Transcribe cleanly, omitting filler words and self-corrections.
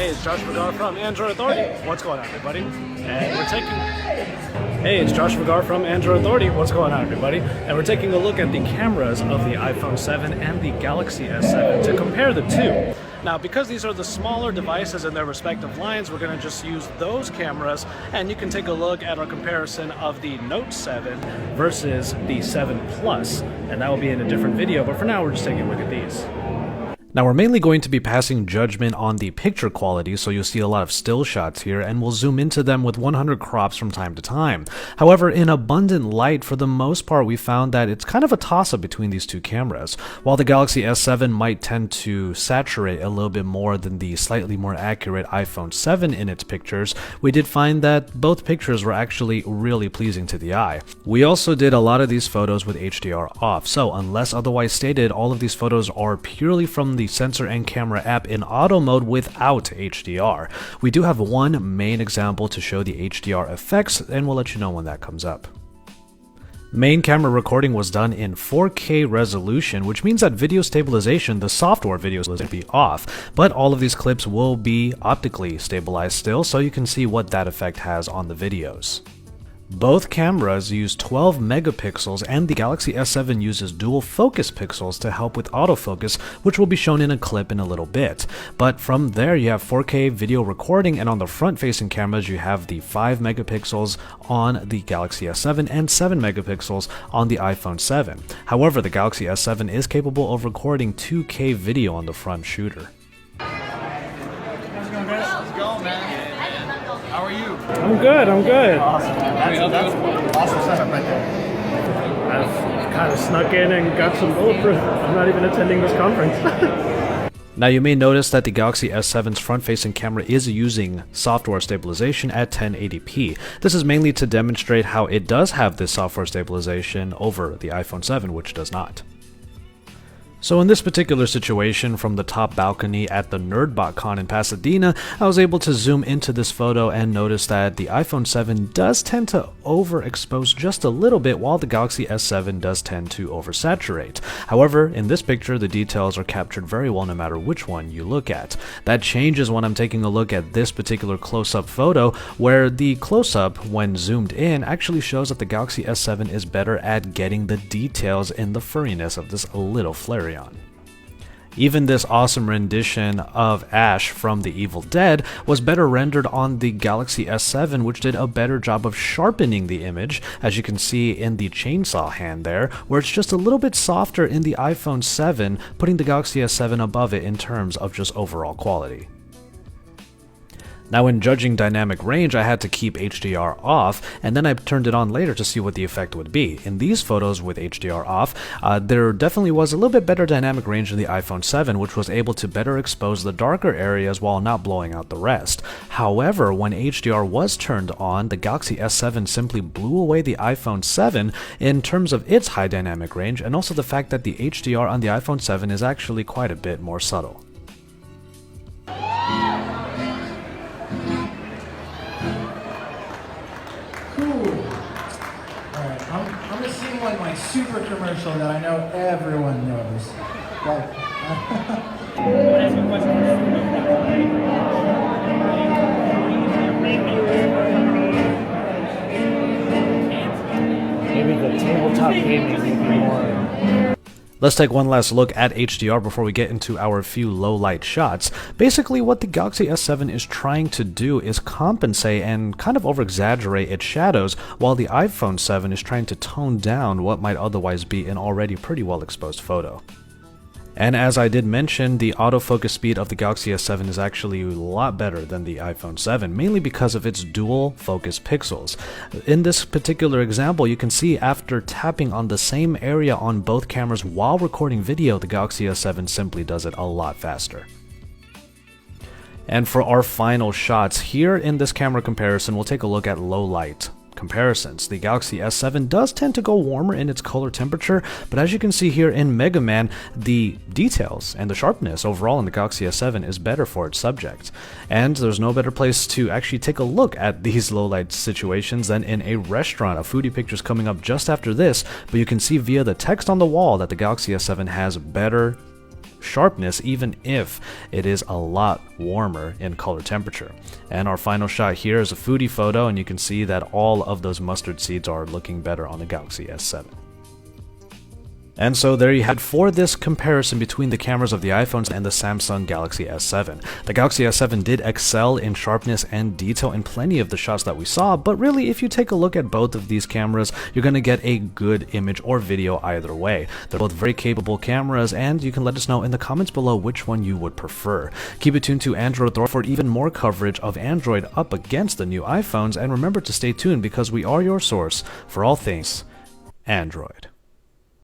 Hey, it's Josh Vergara from Android Authority. What's going on, everybody? And we're taking... Hey, it's Josh Vergara from Android Authority. What's going on, everybody? And we're taking a look at the cameras of the iPhone 7 and the Galaxy S7 to compare the two. Now, because these are the smaller devices in their respective lines, we're going to just use those cameras, and you can take a look at our comparison of the Note 7 versus the 7 Plus, and that will be in a different video, but for now, we're just taking a look at these. Now we're mainly going to be passing judgment on the picture quality, so you'll see a lot of still shots here, and we'll zoom into them with 100 crops from time to time. However, in abundant light, for the most part, we found that it's kind of a toss-up between these two cameras. While the Galaxy S7 might tend to saturate a little bit more than the slightly more accurate iPhone 7 in its pictures, we did find that both pictures were actually really pleasing to the eye. We also did a lot of these photos with HDR off, so unless otherwise stated, all of these photos are purely from the sensor and camera app in auto mode without HDR. We do have one main example to show the HDR effects, and we'll let you know when that comes up. Main camera recording was done in 4K resolution, which means that video stabilization, the software videos, will be off, but all of these clips will be optically stabilized still, so you can see what that effect has on the videos. Both cameras use 12 megapixels, and the Galaxy S7 uses dual focus pixels to help with autofocus, which will be shown in a clip in a little bit. But from there you have 4K video recording, and on the front-facing cameras you have the 5 megapixels on the Galaxy S7 and 7 megapixels on the iPhone 7. However, the Galaxy S7 is capable of recording 2K video on the front shooter. How's it going, guys? How's it going, man? How are you? I'm good. Awesome, man. That's an awesome setup right there. I've kind of snuck in and got some bulletproof. I'm not even attending this conference. Now you may notice that the Galaxy S7's front-facing camera is using software stabilization at 1080p. This is mainly to demonstrate how it does have this software stabilization over the iPhone 7, which does not. So in this particular situation, from the top balcony at the NerdBotCon in Pasadena, I was able to zoom into this photo and notice that the iPhone 7 does tend to overexpose just a little bit, while the Galaxy S7 does tend to oversaturate. However, in this picture, the details are captured very well no matter which one you look at. That changes when I'm taking a look at this particular close-up photo, where the close-up, when zoomed in, actually shows that the Galaxy S7 is better at getting the details in the furriness of this little Flareon. Even this awesome rendition of Ash from The Evil Dead was better rendered on the Galaxy S7, which did a better job of sharpening the image, as you can see in the chainsaw hand there, where it's just a little bit softer in the iPhone 7, putting the Galaxy S7 above it in terms of just overall quality. Now when judging dynamic range, I had to keep HDR off, and then I turned it on later to see what the effect would be. In these photos with HDR off, there definitely was a little bit better dynamic range in the iPhone 7, which was able to better expose the darker areas while not blowing out the rest. However, when HDR was turned on, the Galaxy S7 simply blew away the iPhone 7 in terms of its high dynamic range, and also the fact that the HDR on the iPhone 7 is actually quite a bit more subtle. I'm going to sing one like super commercial that I know everyone knows. Maybe the tabletop gaming will be more. Let's take one last look at HDR before we get into our few low light shots. Basically, what the Galaxy S7 is trying to do is compensate and kind of over-exaggerate its shadows, while the iPhone 7 is trying to tone down what might otherwise be an already pretty well exposed photo. And as I did mention, the autofocus speed of the Galaxy S7 is actually a lot better than the iPhone 7, mainly because of its dual focus pixels. In this particular example, you can see after tapping on the same area on both cameras while recording video, the Galaxy S7 simply does it a lot faster. And for our final shots, here in this camera comparison, we'll take a look at low light comparisons. The Galaxy S7 does tend to go warmer in its color temperature, but as you can see here in Mega Man, the details and the sharpness overall in the Galaxy S7 is better for its subject. And there's no better place to actually take a look at these low light situations than in a restaurant. A foodie picture is coming up just after this, but you can see via the text on the wall that the Galaxy S7 has better sharpness even if it is a lot warmer in color temperature. And our final shot here is a foodie photo, and you can see that all of those mustard seeds are looking better on the Galaxy S7. And so there you had for this comparison between the cameras of the iPhones and the Samsung Galaxy S7. The Galaxy S7 did excel in sharpness and detail in plenty of the shots that we saw, but really if you take a look at both of these cameras, you're going to get a good image or video either way. They're both very capable cameras, and you can let us know in the comments below which one you would prefer. Keep it tuned to Android Authority for even more coverage of Android up against the new iPhones, and remember to stay tuned because we are your source for all things Android.